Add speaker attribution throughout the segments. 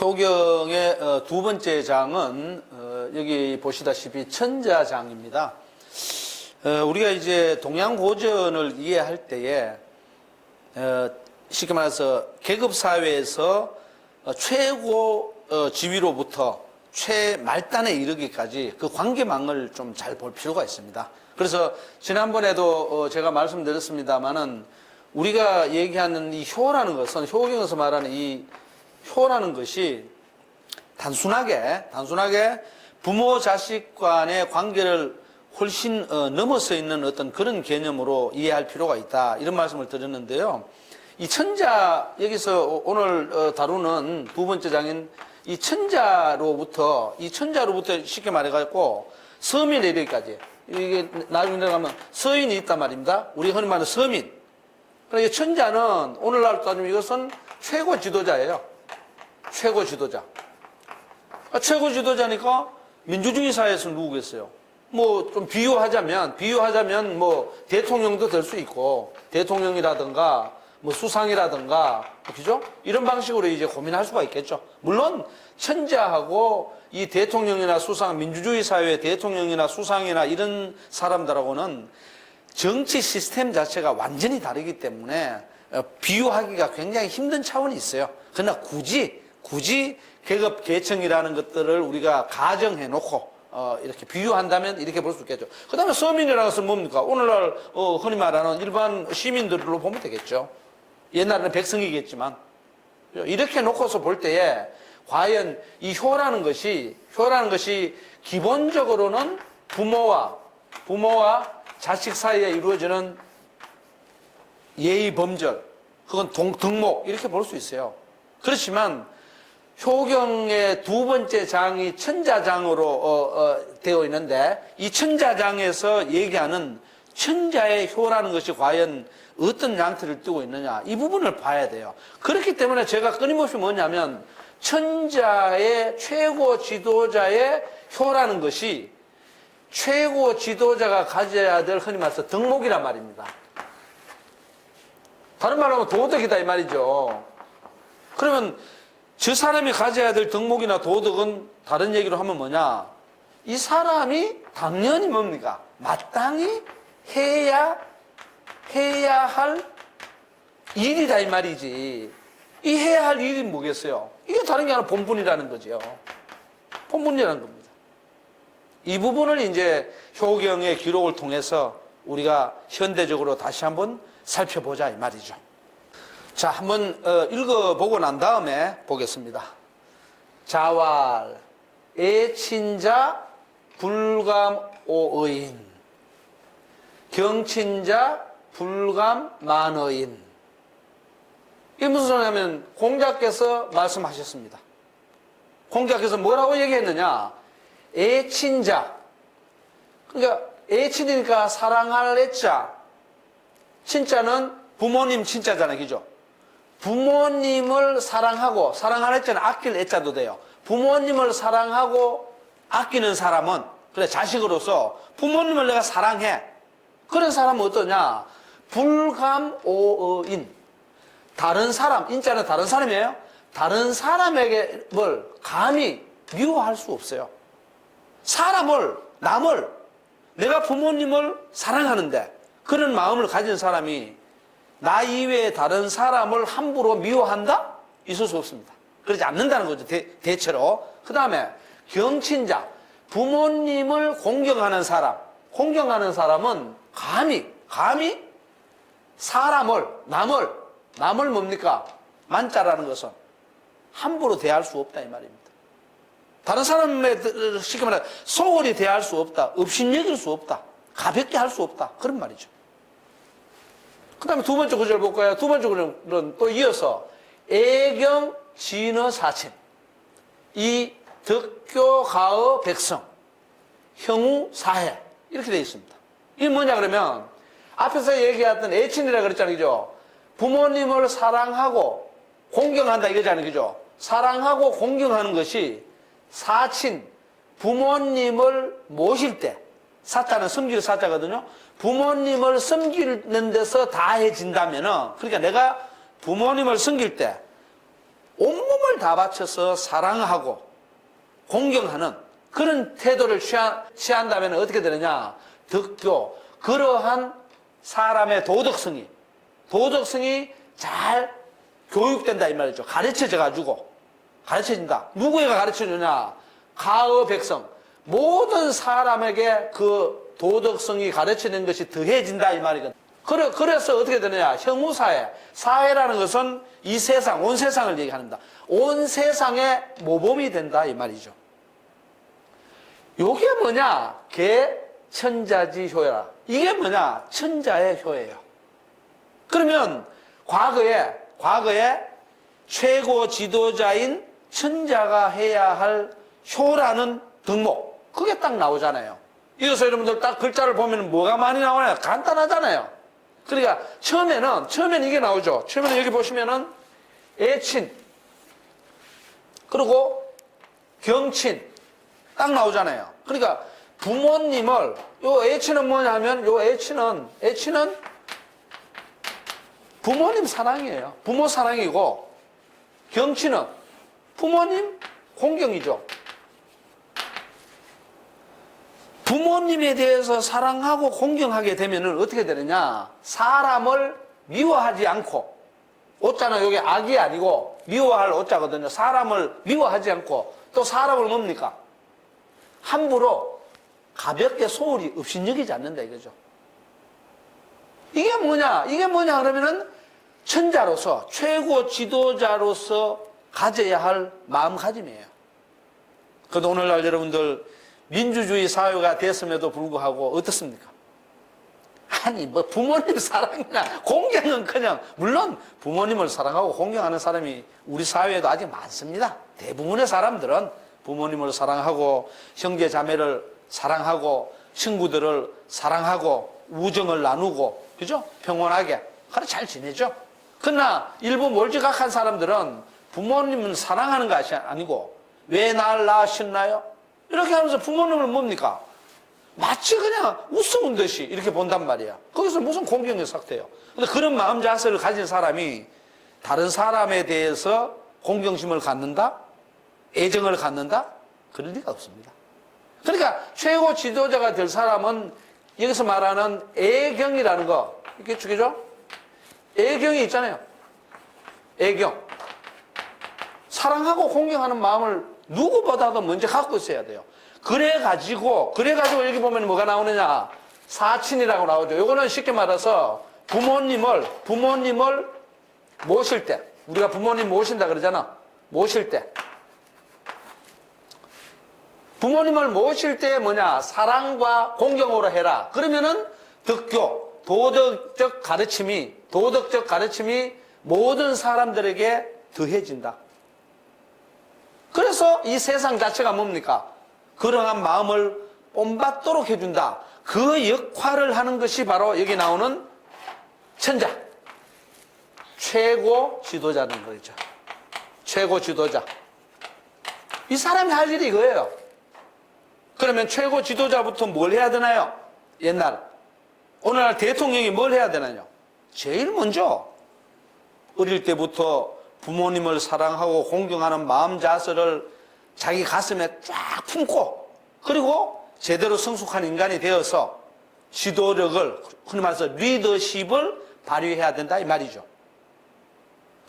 Speaker 1: 효경의 두 번째 장은 여기 보시다시피 천자장입니다. 우리가 이제 동양고전을 이해할 때에 쉽게 말해서 계급사회에서 최고 지위로부터 최말단에 이르기까지 그 관계망을 좀 잘 볼 필요가 있습니다. 그래서 지난번에도 제가 말씀드렸습니다마는 우리가 얘기하는 이 효라는 것은 효경에서 말하는 이 효라는 것이 단순하게 부모 자식 간의 관계를 훨씬 넘어서 있는 어떤 그런 개념으로 이해할 필요가 있다, 이런 말씀을 드렸는데요. 이 천자, 여기서 오늘 다루는 두 번째 장인 이 천자로부터 쉽게 말해가지고 서민에 이르기까지, 이게 나중에 내려가면 서인이 있단 말입니다. 우리 흔히 말하는 서민. 그러니까 천자는 오늘날 따지면 이것은 최고 지도자예요. 최고 지도자. 최고 지도자니까 민주주의 사회에서 누구겠어요? 뭐 좀 비유하자면 뭐 대통령도 될 수 있고, 대통령이라든가 뭐 수상이라든가, 그죠? 이런 방식으로 이제 고민할 수가 있겠죠. 물론 천자하고 이 대통령이나 수상, 민주주의 사회의 대통령이나 수상이나 이런 사람들하고는 정치 시스템 자체가 완전히 다르기 때문에 비유하기가 굉장히 힘든 차원이 있어요. 그러나 굳이 계급 계층이라는 것들을 우리가 가정해 놓고 이렇게 비유한다면 이렇게 볼 수 있겠죠. 그 다음에 서민이라는 것은 뭡니까? 오늘날 흔히 말하는 일반 시민들로 보면 되겠죠. 옛날에는 백성이겠지만, 이렇게 놓고서 볼 때에 과연 이 효라는 것이 기본적으로는 부모와 자식 사이에 이루어지는 예의 범절, 그건 덕목, 이렇게 볼 수 있어요. 그렇지만 효경의 두 번째 장이 천자장으로 되어 있는데, 이 천자장에서 얘기하는 천자의 효라는 것이 과연 어떤 양태를 띠고 있느냐, 이 부분을 봐야 돼요. 그렇기 때문에 제가 끊임없이 뭐냐면 천자의 최고 지도자의 효라는 것이 최고 지도자가 가져야 될 흔히 말해서 덕목이란 말입니다. 다른 말로 하면 도덕이다 이 말이죠. 그러면 저 사람이 가져야 될 덕목이나 도덕은 다른 얘기로 하면 뭐냐? 이 사람이 당연히 뭡니까? 마땅히 해야 할 일이다 이 말이지. 이 해야 할 일이 뭐겠어요? 이게 다른 게 아니라 본분이라는 거죠. 본분이라는 겁니다. 이 부분을 이제 효경의 기록을 통해서 우리가 현대적으로 다시 한번 살펴보자 이 말이죠. 자, 한번 읽어보고 난 다음에 보겠습니다. 자왈 애친자 불감오의인 경친자 불감만어인. 이게 무슨 소리냐면 공자께서 말씀하셨습니다. 공자께서 뭐라고 얘기했느냐? 애친자. 그러니까 애친이니까 사랑할 애자. 친자는 부모님 친자잖아요. 그죠? 부모님을 사랑하고, 사랑할 애자는 아낄 애자도 돼요. 부모님을 사랑하고 아끼는 사람은, 그래, 자식으로서 부모님을 내가 사랑해. 그런 사람은 어떠냐? 불감오어인. 다른 사람, 인자는 다른 사람이에요. 다른 사람에게 뭘 감히 미워할 수 없어요. 남을, 내가 부모님을 사랑하는데 그런 마음을 가진 사람이 나 이외에 다른 사람을 함부로 미워한다? 있을 수 없습니다. 그러지 않는다는 거죠, 대체로. 그 다음에 경친자, 부모님을 공경하는 사람은 감히 남을 뭡니까? 만자라는 것은 함부로 대할 수 없다 이 말입니다. 다른 사람에 쉽게 말해 소홀히 대할 수 없다, 업신여길 수 없다, 가볍게 할 수 없다, 그런 말이죠. 그 다음에 두 번째 구절 볼까요? 두 번째 구절은 또 이어서 애경 진어 사친, 이 덕교 가어 백성 형우 사해, 이렇게 되어 있습니다. 이게 뭐냐 그러면 앞에서 얘기했던 애친이라 그랬잖아요. 그죠? 부모님을 사랑하고 공경한다 이거잖아요. 그죠? 사랑하고 공경하는 것이 사친, 부모님을 모실 때, 사자는 섬길 사자거든요. 부모님을 섬기는 데서 다해진다면은, 그러니까 내가 부모님을 섬길 때 온몸을 다 바쳐서 사랑하고 공경하는 그런 태도를 취한다면 어떻게 되느냐? 덕교, 그러한 사람의 도덕성이 잘 교육된다 이 말이죠. 가르쳐진다. 누구에게 가르쳐주냐? 가의 백성. 모든 사람에게 그 도덕성이 가르치는 것이 더해진다 이 말이거든. 그래서 어떻게 되느냐? 형우사회. 사회라는 것은 이 세상, 온 세상을 얘기합니다. 온 세상의 모범이 된다 이 말이죠. 요게 뭐냐? 개천자지 효라. 이게 뭐냐? 천자의 효예요. 그러면 과거에 최고 지도자인 천자가 해야 할 효라는 덕목, 그게 딱 나오잖아요. 이어서 여러분들 딱 글자를 보면 뭐가 많이 나오나요? 간단하잖아요. 그러니까 처음에는 이게 나오죠. 처음에는 여기 보시면은 애친, 그리고 경친 딱 나오잖아요. 그러니까 부모님을, 요 애친은 뭐냐 하면 요 애친은 부모님 사랑이에요. 부모 사랑이고, 경친은 부모님 공경이죠. 부모님에 대해서 사랑하고 공경하게 되면은 어떻게 되느냐? 사람을 미워하지 않고, 오자는 여기 악이 아니고 미워할 오자거든요. 사람을 미워하지 않고, 또 사람을 뭡니까? 함부로 가볍게 소홀히 업신여기지 않는다 이거죠. 이게 뭐냐 그러면은 천자로서, 최고 지도자로서 가져야 할 마음가짐이에요. 그래도 오늘날 여러분들 민주주의 사회가 됐음에도 불구하고 어떻습니까? 아니 뭐 부모님 사랑이나 공경은 그냥, 물론 부모님을 사랑하고 공경하는 사람이 우리 사회에도 아직 많습니다. 대부분의 사람들은 부모님을 사랑하고 형제 자매를 사랑하고 친구들을 사랑하고 우정을 나누고, 그죠? 평온하게 그래 잘 지내죠. 그러나 일부 몰지각한 사람들은 부모님은 사랑하는 것이 아니고 왜 날 낳으셨나요? 이렇게 하면서 부모님을 뭡니까? 마치 그냥 우스운 듯이 이렇게 본단 말이야. 거기서 무슨 공경이 삭돼요. 근데 그런 마음 자세를 가진 사람이 다른 사람에 대해서 공경심을 갖는다? 애정을 갖는다? 그럴 리가 없습니다. 그러니까 최고 지도자가 될 사람은 여기서 말하는 애경이라는 거, 이렇게 죽이죠? 애경이 있잖아요. 애경. 사랑하고 공경하는 마음을 누구보다도 먼저 갖고 있어야 돼요. 그래가지고 여기 보면 뭐가 나오느냐? 사친이라고 나오죠. 요거는 쉽게 말해서 부모님을 모실 때, 우리가 부모님 모신다 그러잖아. 모실 때. 부모님을 모실 때 뭐냐? 사랑과 공경으로 해라. 그러면은 덕교, 도덕적 가르침이 모든 사람들에게 더해진다. 그래서 이 세상 자체가 뭡니까? 그러한 마음을 본받도록 해준다. 그 역할을 하는 것이 바로 여기 나오는 천자. 최고 지도자는 거죠. 최고 지도자. 이 사람이 할 일이 이거예요. 그러면 최고 지도자부터 뭘 해야 되나요? 옛날. 오늘날 대통령이 뭘 해야 되나요? 제일 먼저 어릴 때부터 부모님을 사랑하고 공경하는 마음 자세를 자기 가슴에 쫙 품고, 그리고 제대로 성숙한 인간이 되어서 지도력을, 흔히 말해서 리더십을 발휘해야 된다 이 말이죠.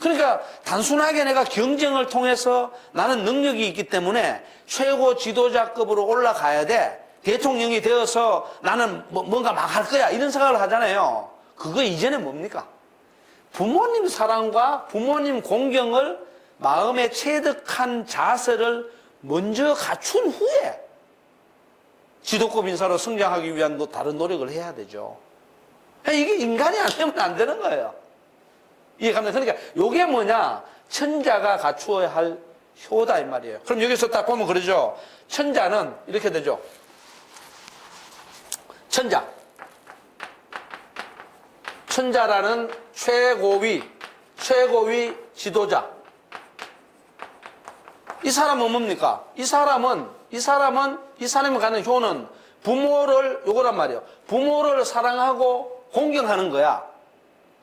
Speaker 1: 그러니까 단순하게 내가 경쟁을 통해서 나는 능력이 있기 때문에 최고 지도자급으로 올라가야 돼, 대통령이 되어서 나는 뭔가 막 할 거야, 이런 생각을 하잖아요. 그거 이전에 뭡니까? 부모님 사랑과 부모님 공경을 마음에 체득한 자세를 먼저 갖춘 후에 지도급 인사로 성장하기 위한 다른 노력을 해야 되죠. 이게 인간이 안 되면 안 되는 거예요. 이해갑니까? 그러니까 이게 뭐냐? 천자가 갖추어야 할 효다 이 말이에요. 그럼 여기서 딱 보면 그러죠. 천자는 이렇게 되죠. 천자라는 최고위 지도자. 이 사람은 뭡니까? 이 사람이 갖는 효는 부모를, 요거란 말이에요. 부모를 사랑하고 공경하는 거야.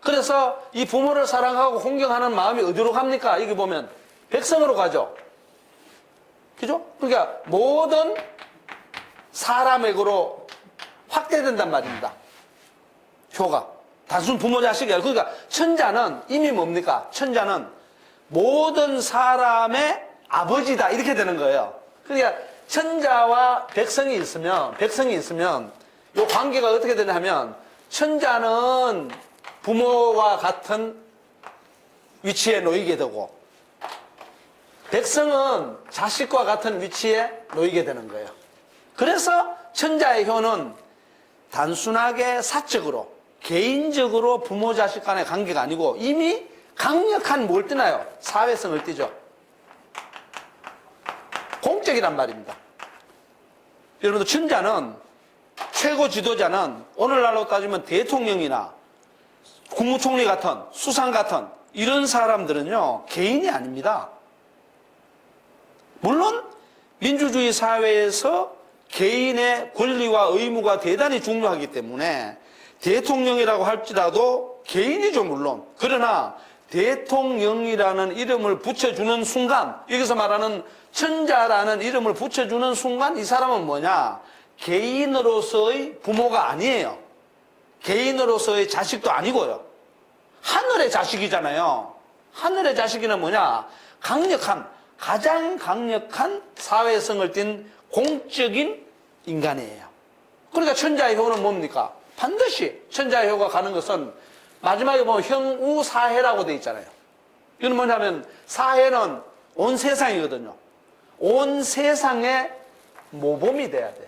Speaker 1: 그래서 이 부모를 사랑하고 공경하는 마음이 어디로 갑니까? 여기 보면 백성으로 가죠. 그죠? 그러니까 모든 사람에게로 확대된단 말입니다. 효가. 단순 부모 자식이 아니라. 그러니까 천자는 이미 뭡니까? 천자는 모든 사람의 아버지다. 이렇게 되는 거예요. 그러니까 천자와 백성이 있으면 이 관계가 어떻게 되냐면 천자는 부모와 같은 위치에 놓이게 되고 백성은 자식과 같은 위치에 놓이게 되는 거예요. 그래서 천자의 효는 단순하게 사적으로 개인적으로 부모 자식 간의 관계가 아니고 이미 강력한 뭘 띠나요? 사회성을 띠죠. 공적이란 말입니다. 여러분들 천자는 최고 지도자는 오늘날로 따지면 대통령이나 국무총리 같은 수상 같은 이런 사람들은요 개인이 아닙니다. 물론 민주주의 사회에서 개인의 권리와 의무가 대단히 중요하기 때문에 대통령이라고 할지라도 개인이죠 물론. 그러나 대통령이라는 이름을 붙여주는 순간, 여기서 말하는 천자라는 이름을 붙여주는 순간 이 사람은 뭐냐? 개인으로서의 부모가 아니에요. 개인으로서의 자식도 아니고요. 하늘의 자식이잖아요. 하늘의 자식이는 뭐냐? 가장 강력한 사회성을 띤 공적인 인간이에요. 그러니까 천자의 효는 뭡니까? 반드시 천자의 효가 가는 것은 마지막에 보면 형우사해라고 되어 있잖아요. 이건 뭐냐면 사해는 온 세상이거든요. 온 세상의 모범이 돼야 돼요.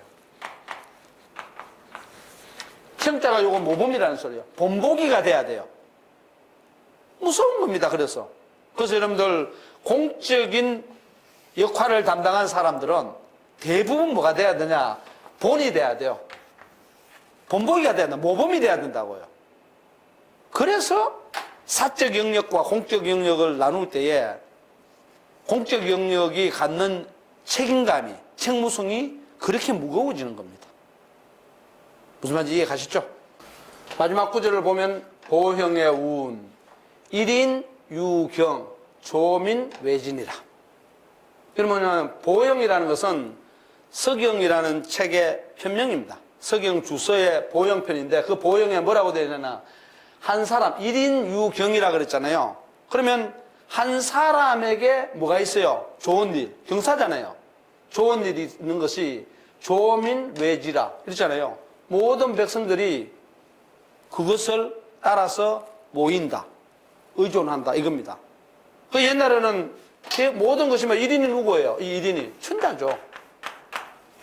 Speaker 1: 형자가 요거 모범이라는 소리예요. 본보기가 돼야 돼요. 무서운 겁니다. 그래서 여러분들 공적인 역할을 담당한 사람들은 대부분 뭐가 돼야 되냐? 본이 돼야 돼요. 본보기가 돼야 된다. 모범이 돼야 된다고요. 그래서 사적 영역과 공적 영역을 나눌 때에 공적 영역이 갖는 책임감이, 책무성이 그렇게 무거워지는 겁니다. 무슨 말인지 이해 가시죠? 마지막 구절을 보면 보형의 운, 일인 유경, 조민 외진이라. 그러면 보형이라는 것은 서경이라는 책의 편명입니다. 서경 주서의 보형편인데 그 보형에 뭐라고 되어 있느냐? 한 사람, 일인 유경이라 그랬잖아요. 그러면 한 사람에게 뭐가 있어요? 좋은 일, 경사잖아요. 좋은 일이 있는 것이 조민 외지라 이랬잖아요. 모든 백성들이 그것을 따라서 모인다, 의존한다 이겁니다. 그 옛날에는 모든 것이 1인이 누구예요? 이 1인이 천자죠.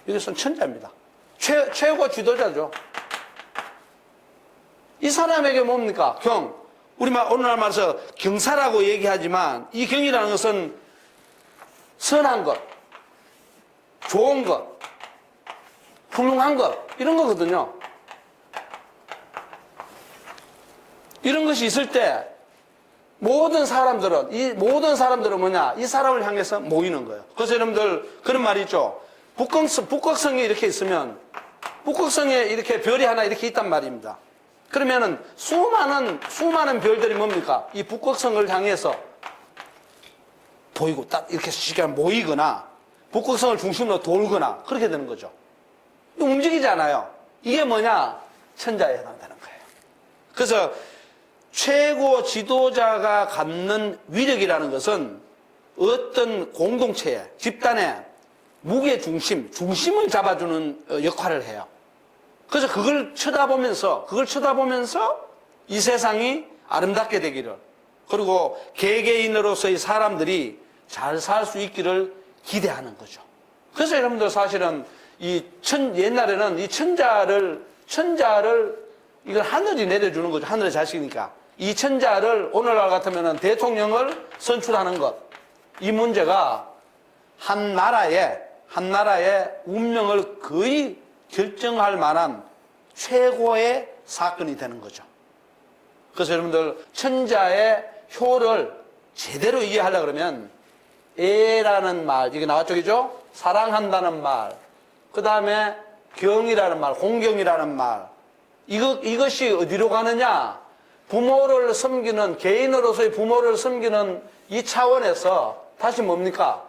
Speaker 1: 이것은 천자입니다. 최고 지도자죠. 이 사람에게 뭡니까? 우리말 오늘날 말해서 경사라고 얘기하지만 이 경이라는 것은 선한 것, 좋은 것, 훌륭한 것 이런 거거든요. 이런 것이 있을 때 모든 사람들은 뭐냐? 이 사람을 향해서 모이는 거예요. 그래서 여러분들 그런 말이 있죠. 북극성이 이렇게 있으면 북극성에 이렇게 별이 하나 이렇게 있단 말입니다. 그러면은 수많은 별들이 뭡니까? 이 북극성을 향해서 보이고 딱 이렇게 시간 모이거나 북극성을 중심으로 돌거나 그렇게 되는 거죠. 움직이잖아요. 이게 뭐냐? 천자에 해당되는 거예요. 그래서 최고 지도자가 갖는 위력이라는 것은 어떤 공동체의 집단의 무게 중심을 잡아주는 역할을 해요. 그래서 그걸 쳐다보면서 이 세상이 아름답게 되기를, 그리고 개개인으로서의 사람들이 잘 살 수 있기를 기대하는 거죠. 그래서 여러분들 사실은 옛날에는 이 천자를 이걸 하늘이 내려주는 거죠. 하늘의 자식이니까. 이 천자를 오늘날 같으면 대통령을 선출하는 것, 이 문제가 한 나라의 운명을 거의 결정할 만한 최고의 사건이 되는 거죠. 그래서 여러분들 천자의 효를 제대로 이해하려고 그러면 애라는 말, 이게 나왔죠, 그죠? 사랑한다는 말, 그 다음에 경이라는 말, 공경이라는 말, 이것이 어디로 가느냐? 부모를 섬기는, 개인으로서의 부모를 섬기는 이 차원에서 다시 뭡니까?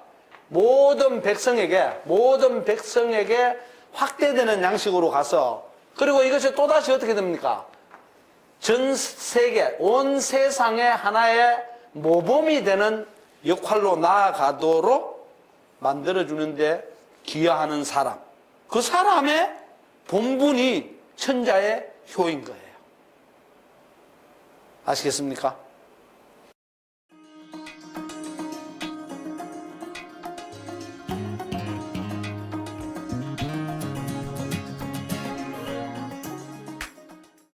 Speaker 1: 모든 백성에게 확대되는 양식으로 가서, 그리고 이것이 또다시 어떻게 됩니까? 전 세계, 온 세상의 하나의 모범이 되는 역할로 나아가도록 만들어주는데 기여하는 사람. 그 사람의 본분이 천자의 효인 거예요. 아시겠습니까?